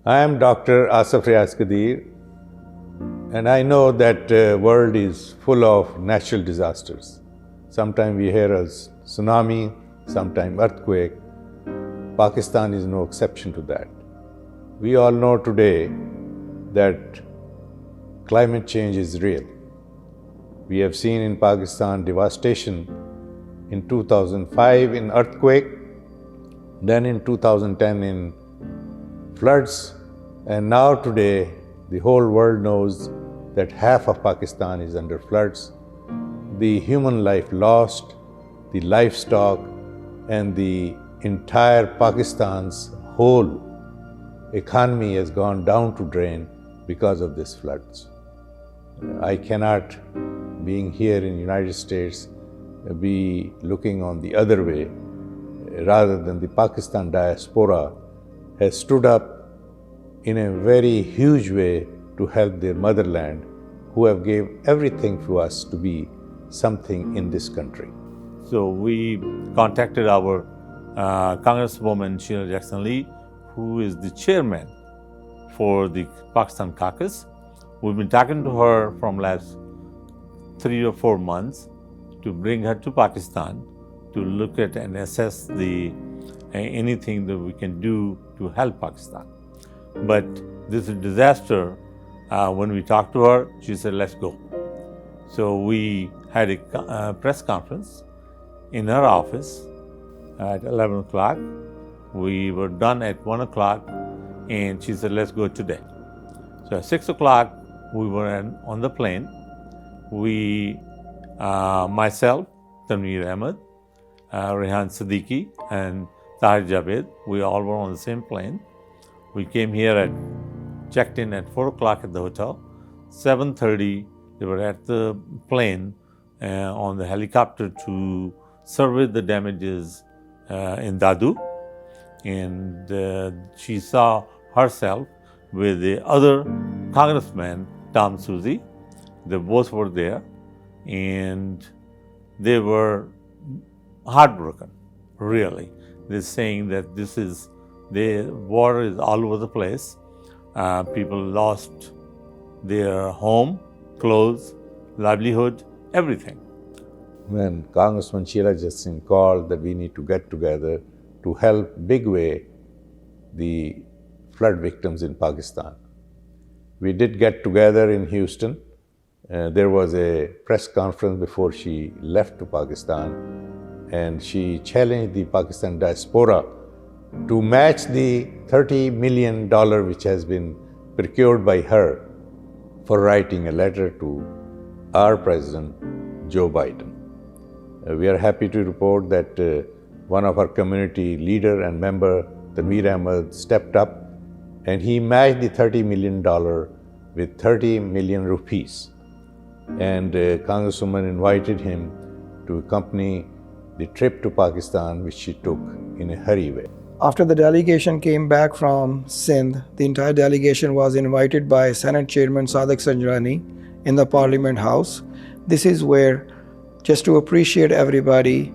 I am Dr. Asif Riaz Kadir, and I know that the world is full of natural disasters. Sometimes we hear a tsunami, sometimes earthquake. Pakistan is no exception to that. We all know today that climate change is real. We have seen in Pakistan devastation in 2005 in earthquake, then in 2010 in floods, and now today the whole world knows that half of Pakistan is under floods. The human life lost, the livestock, and the entire Pakistan's whole economy has gone down to drain because of these floods. I cannot, being here in the United States, be looking on the other way, rather than the Pakistan diaspora has stood up in a very huge way to help their motherland, who have gave everything to us to be something in this country. So we contacted our Congresswoman Sheila Jackson Lee, who is the chairman for the Pakistan caucus. We've been talking to her from last 3 or 4 months to bring her to Pakistan to look at and assess anything that we can do to help Pakistan. But this is a disaster. When we talked to her, she said, let's go. So we had a press conference in her office at 11 o'clock. We were done at 1 o'clock, and she said, let's go today. So at 6 o'clock, we were on the plane. Myself, Tanveer Ahmed, Rehan Siddiqui, and Tahir Javed, we all were on the same plane. We came here checked in at 4 o'clock at the hotel. 7:30, they were at the plane on the helicopter to survey the damages in Dadu. And she saw herself with the other congressman, Tom Suozzi. They both were there, and they were heartbroken, really. They're saying that the war is all over the place. People lost their home, clothes, livelihood, everything. When Congressman Sheila Jackson called that we need to get together to help big way the flood victims in Pakistan, we did get together in Houston. There was a press conference before she left to Pakistan, and she challenged the Pakistan diaspora to match the $30 million which has been procured by her for writing a letter to our President, Joe Biden. We are happy to report that one of our community leader and member, Tanveer Ahmed, stepped up, and he matched the $30 million with 30 million rupees. And Congresswoman invited him to accompany the trip to Pakistan, which she took in a hurry way. After the delegation came back from Sindh, the entire delegation was invited by Senate Chairman Sadiq Zanjani in the Parliament House. This is where, just to appreciate everybody,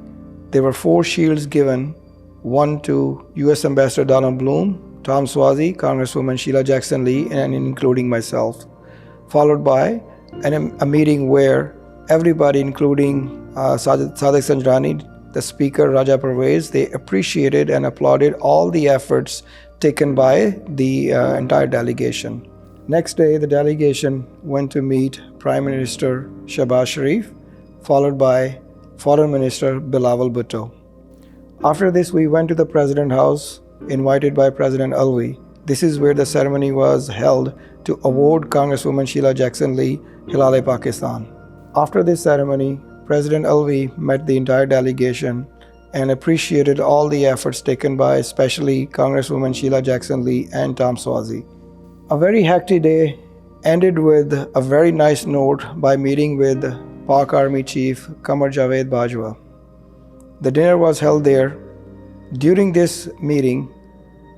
there were 4 shields given, one to U.S. Ambassador Donald Bloom, Tom Suozzi, Congresswoman Sheila Jackson Lee, and including myself, followed by a meeting where everybody, including Sadiq Zanjani, the Speaker Raja Parvez, they appreciated and applauded all the efforts taken by the entire delegation. Next day, the delegation went to meet Prime Minister Shehbaz Sharif, followed by Foreign Minister Bilawal Bhutto. After this, we went to the President House, invited by President Alvi. This is where the ceremony was held to award Congresswoman Sheila Jackson Lee Hilal-e Pakistan. After this ceremony, President Alvi met the entire delegation and appreciated all the efforts taken by especially Congresswoman Sheila Jackson Lee and Tom Suozzi. A very hectic day ended with a very nice note by meeting with Pak Army Chief Qamar Javed Bajwa. The dinner was held there. During this meeting,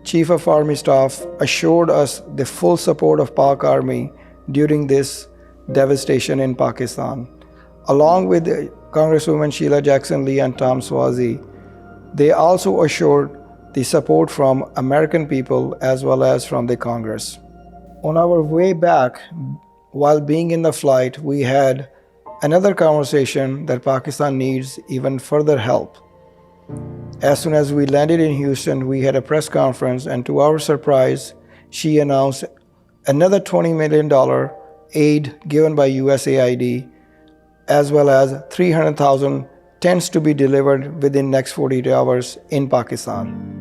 Chief of Army Staff assured us the full support of Pak Army during this devastation in Pakistan. Along with Congresswoman Sheila Jackson Lee and Tom Suozzi, they also assured the support from American people as well as from the Congress. On our way back, while being in the flight, we had another conversation that Pakistan needs even further help. As soon as we landed in Houston, we had a press conference, and to our surprise, she announced another $20 million aid given by USAID, as well as 300,000 tents to be delivered within next 48 hours in Pakistan.